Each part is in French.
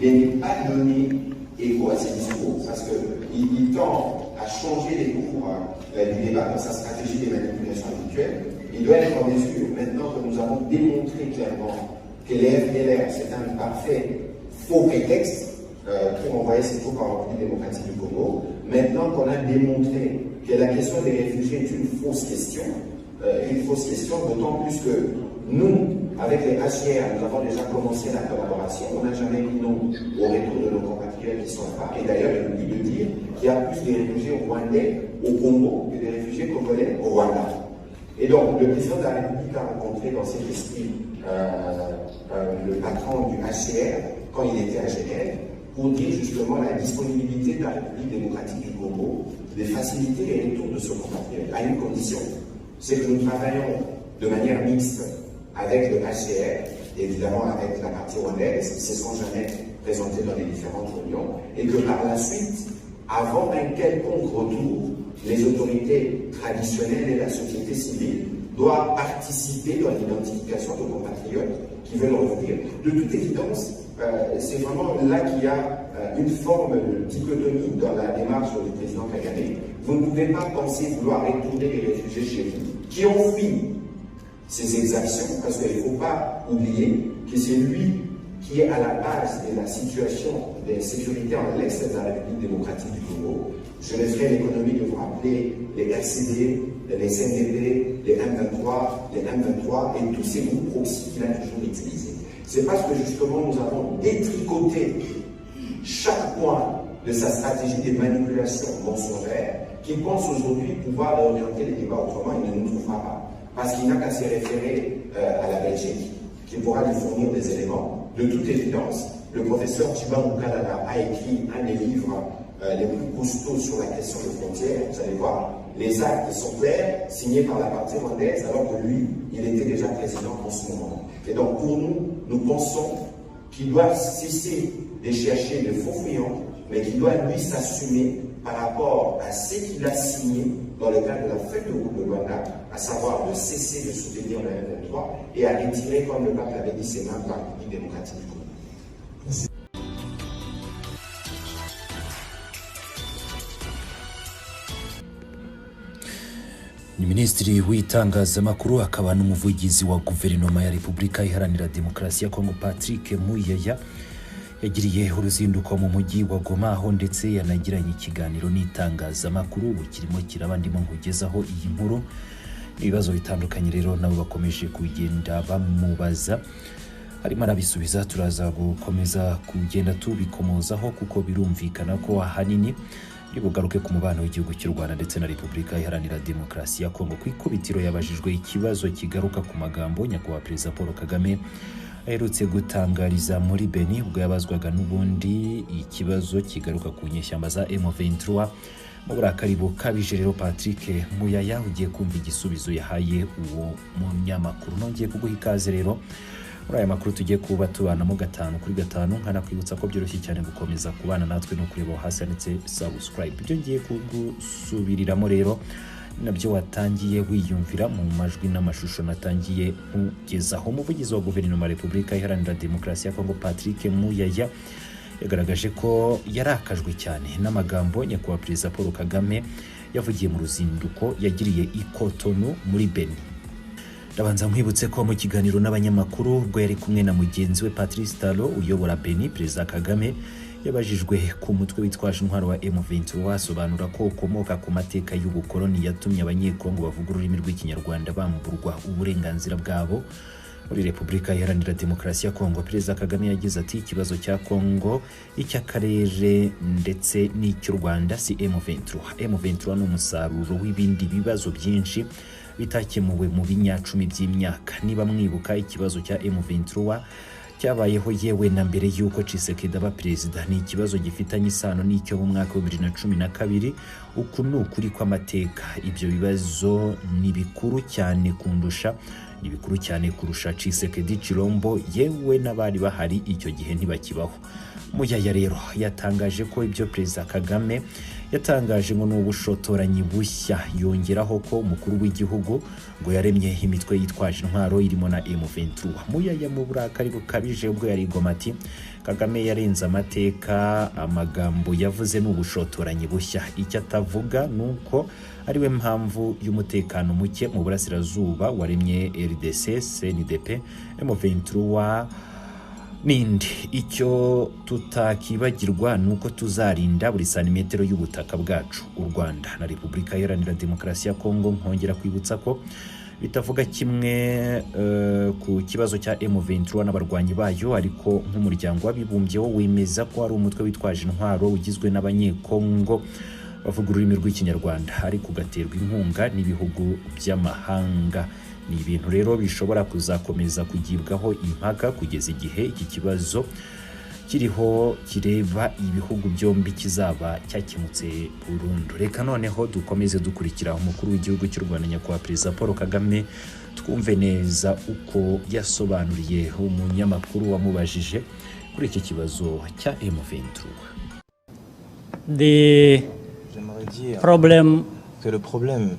et n'est pas donné écho à ces discours, parce qu'il tend à changer les cours du débat dans sa stratégie des manipulations habituelles. Il doit être en mesure, maintenant que nous avons démontré clairement que les FDLR, c'est un parfait faux prétexte pour envoyer ces troupes en République démocratique du Congo, maintenant qu'on a démontré que la question des réfugiés est une fausse question, d'autant plus que nous, avec les HCR, nous avons déjà commencé la collaboration. On n'a jamais dit non au retour de nos compatriotes qui sont là. Et d'ailleurs, j'ai oublié de dire qu'il y a plus de réfugiés rwandais au Congo que des réfugiés congolais au Rwanda. Et donc, le président de la République a rencontré dans cet esprit le patron du HCR quand il était à Genève pour dire justement la disponibilité de la République démocratique du Congo de faciliter les retours de ce compatriote à une condition, c'est que nous travaillons de manière mixte avec le HCR, évidemment avec la partie rwandaise, qui ne se sont jamais présentés dans les différentes réunions, et que par la suite, avant un quelconque retour, les autorités traditionnelles et la société civile doivent participer dans l'identification de compatriotes qui veulent revenir. De toute évidence, c'est vraiment là qu'il y a une forme de dichotomie dans la démarche du président Kagame. Vous ne pouvez pas penser vouloir retourner les réfugiés chez vous, qui ont fui ces exactions, parce qu'il ne faut pas oublier que c'est lui qui est à la base de la situation de sécurité en l'Est de la République démocratique du Congo. Je me ferai l'économie de vous rappeler les RCD, les CNDP, les M23, les M23 et tous ces groupes proxy qu'il a toujours utilisés. C'est parce que justement nous avons détricoté chaque point de sa stratégie de manipulation mensongère qu'il pense aujourd'hui pouvoir orienter les débats autrement, il ne nous trouvera pas. Parce qu'il n'a qu'à se référer à la Belgique, qui pourra lui fournir des éléments. De toute évidence, le professeur Chiba Mukalala a écrit un des livres les plus costauds sur la question des frontières. Vous allez voir, les actes sont clairs, signés par la partie rwandaise, alors que lui, il était déjà président en ce moment. Et donc pour nous, nous pensons qu'il doit cesser de chercher de faux fuyants, mais qu'il doit lui s'assumer par rapport à ce qu'il a signé dans le cadre de la fête de groupe de Luanda, à savoir de cesser de soutenir le M23 et à retirer, comme le pape l'avait dit, ses mains de la République démocratique du Congo. ni Minisitiri w'itangazamakuru akaba n'umuvugizi wa Guverinoma ya Repubulika Iharanira Demokarasi ya Kongo Patrick Muyaya yagiriye uruzinduko mu mujyi wa Goma, aho ndetse yanagiranye ikiganiro n'itangazamakuru kirimo kirabandimo kugezaho iyi nkuru. Ibibazo bitandukanye rero nabo bakomeje kugenda bamubaza, harimo arabisubiza. Turaza gukomeza kugenda tubikomozaho kuko birumvikana ko ahanini bugaruke ku mubano w'igihugu cy'u Rwanda ndetse na Repubulika Iharanira Demokarasi ya Kongo. Ku ikubitiro yabajijwe ikibazo kigaruka ku magambo nyakubahwa Perezida Paul Kagame aherutse gutangariza muri Beni, ubwo yabazwaga n'ubundi ikibazo kigaruka ku nyeshyamba za M23 mu burakari bukabije. Rero Patrick Muyaya ugiye kumva igisubizo yahaye uwo munyamakuru. Nongeye kuguha ikaze rero muri aya makuru tugiye kuba tubanamo 5 kuri 5, nkanakwibutsa ko byoroshye cyane gukomeza kubana natwe no kureba hasi ndetse subscribe. Ibyo ngiye kugusubiriramo rero nabyo watangiye wiyumvira mu majwi n'amashusho natangiye kugezaho. Umuvugizi wa Guverinoma ya Repubulika Iharanira Demokarasi ya Kongo Patrick Muyaya yagaragaje ko yarakajwe cyane n'amagambo nyakubahwa Perezida Paul Kagame yavugiye mu ruzinduko yagiriye i Cotonou muri Beni. Ndabanza nkwibutse ko mu kiganiro n'abanyamakuru ubwo yari kumwe na mugenzi we Patrice Talon uyobora Beni, Perezida Kagame yabajijwe ku mutwe witwaje intwaro wa M23, asobanura ko ukomoka ku mateka y'ubukoloni yatumye abanyekongo bavuga ururimi rw'ikinyarwanda bamburwa uburenganzira bwabo muri Repubulika Iharanira Demokarasi ya Kongo. Perezida Kagame yagize ati ikibazo cya Kongo, icy'akarere ndetse n'icy'u Rwanda si M23. M23 ni umusaruro w'ibindi bibazo byinshi bitakemuwe mu binyacumi by'imyaka. Niba mwibuka ikibazo cya M23 cyabayeho yewe na mbere y'uko Tshisekedi aba perezida, ni ikibazo gifitanye isano n'icyo mu mwaka wa 2012. Uku ni ukuri kw'amateka. Ibyo bibazo ni bikuru cyane kundusha, ni bikuru cyane kurusha Tshisekedi, Chilombo yewe n'abari bahari icyo gihe ntibakibaho. Muyaya rero yatangaje ko ibyo Perezida Kagame yatangaje ngo n'ubushotoranyi bushya, yongeraho ko umukuru w'igihugu ngo yaremye imitwe yitwaje intwaro irimo na M23. Muyaya mu burakari bukabije ubwo yari Goma ati Kagame yarenze amateka, amagambo yavuze n'ubushotoranyi bushya. Icyo atavuga nuko ariwe mpamvu y'umutekano muke mu burasirazuba waremye RDC, CNDP, M23 n'indi. Icyo tutakibagirwa nuko tuzarinda buri santimetero y'ubutaka bwacu. U Rwanda na Repubulika Iharanira Demokarasi ya Kongo nkongera kwibutsa ko bitavuga kimwe ku kibazo cya M23 n'abarwanyi bayo, ariko nk'umuryango w'abibumbye wo wemeza ko ari umutwe witwaje intwaro ugizwe n'abanyekongo bavuga ururimi rw'ikinyarwanda, ariko ugaterwa inkunga n'ibihugu by'amahanga. Ni ibintu rero bishobora kuzakomeza kugibwaho impaka kugeza igihe iki kibazo kiriho kireba ibihugu byombi kizaba cyakemutse burundu. Reka noneho dukomeze dukurikira umukuru w'igihugu cy'u Rwanda nyakubahwa Perezida Paul Kagame, twumve neza uko yasobanuriye umunyamakuru wamubajije kuri iki kibazo cya M23. J'aimerais dire que le problème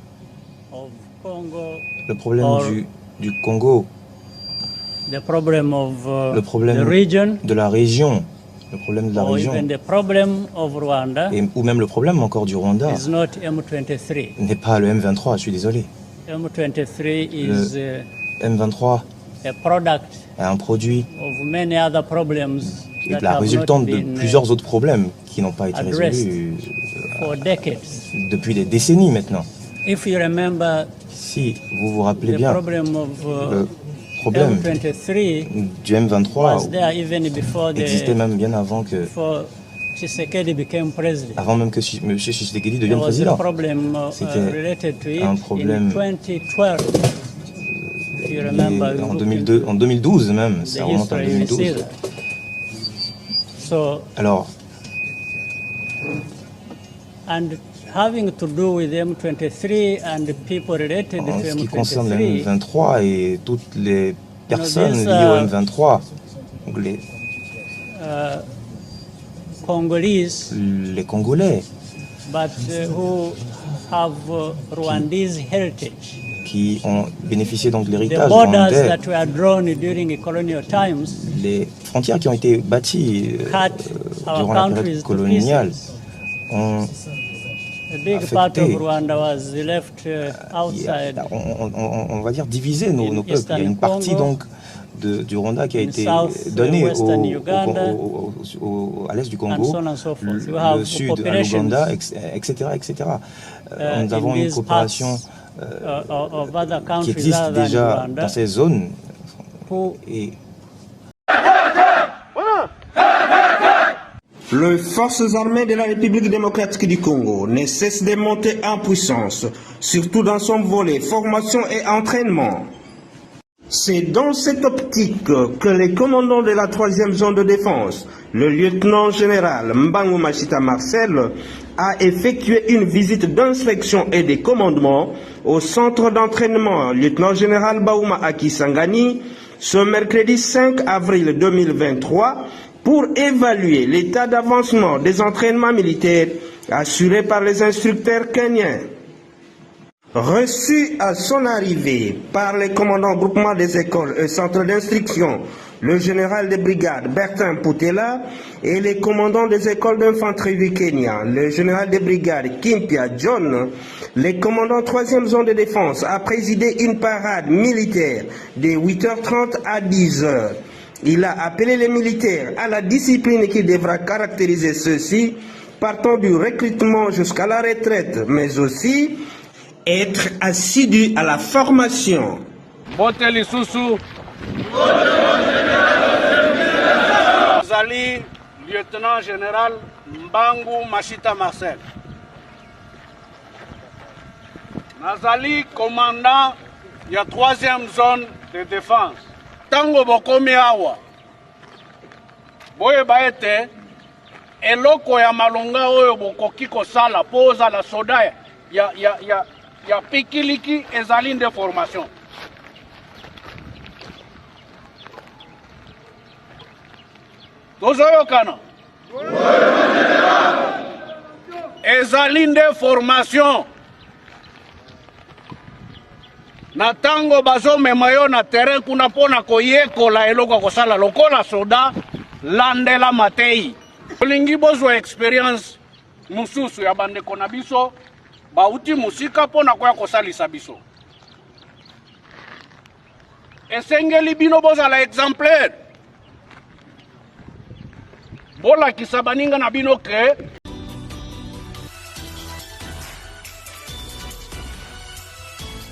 du Congo, le problème de la région, le problème de la région, ou même le problème encore du Rwanda, n'est pas le M23, je suis désolé. Le M23 est un produit et la résultante de plusieurs autres problèmes qui n'ont pas été résolus depuis des décennies maintenant. Si vous vous rappelez bien, le problème du M23 existait même bien avant que M. Tshisekedi devienne président. C'était un problème en 2012 même, ça remonte en 2012. Alors, having to do with M23 and the people related to en ce qui M23, concerne le M23 et toutes les personnes liées au M23, donc Congolese, les Congolais, but who have Rwandese heritage. Qui ont bénéficié donc de The l'héritage borders rwandais, that were drawn during colonial times les frontières qui ont été bâties durant la période coloniale ont a big part affecté, of Rwanda was left outside. on va dire diviser nos peuples. Il y a une partie donc du Rwanda qui a été donnée à l'est du Congo, le sud à l'Ouganda, etc. Nous avons une coopération qui existe déjà dans ces zones. Et les forces armées de la République démocratique du Congo ne cessent de monter en puissance, surtout dans son volet formation et entraînement. C'est dans cette optique que le commandant de la 3e zone de défense, le lieutenant-général Mbangu Machita Marcel, a effectué une visite d'inspection et de commandement au centre d'entraînement lieutenant-général Baouma Akisangani ce mercredi 5 avril 2023 pour évaluer l'état d'avancement des entraînements militaires assurés par les instructeurs kenyans. Reçu à son arrivée par les commandants groupement des écoles et centres d'instruction, le général de brigade Bertin Putela et les commandants des écoles d'infanterie du Kenya, le général de brigade Kimpia John, le commandant 3e zone de défense a présidé une parade militaire de 8h30 à 10h. Il a appelé les militaires à la discipline qui devra caractériser ceux-ci, partant du recrutement jusqu'à la retraite, mais aussi être assidu à la formation. Boteli Soussou, Zali, lieutenant général Mbangu Machita Marcel. Nazali, commandant de la 3e zone de défense. Tango bokomi awa. Boye baete, eloko ya malonga oyo bokoki kosala poza la soda ya pikiliki ezali de formation. Tozoyo kana. Ezali de formation. Na tango bazo memayo na terrain kuna pona koyekola eloko kosala lokola soda landela matei olingi bozwa experience mususu ya bandeko na biso bauti musika mpona koya kosalisa biso esengeli bino bozala exemplaire bolakisa baninga na bino ke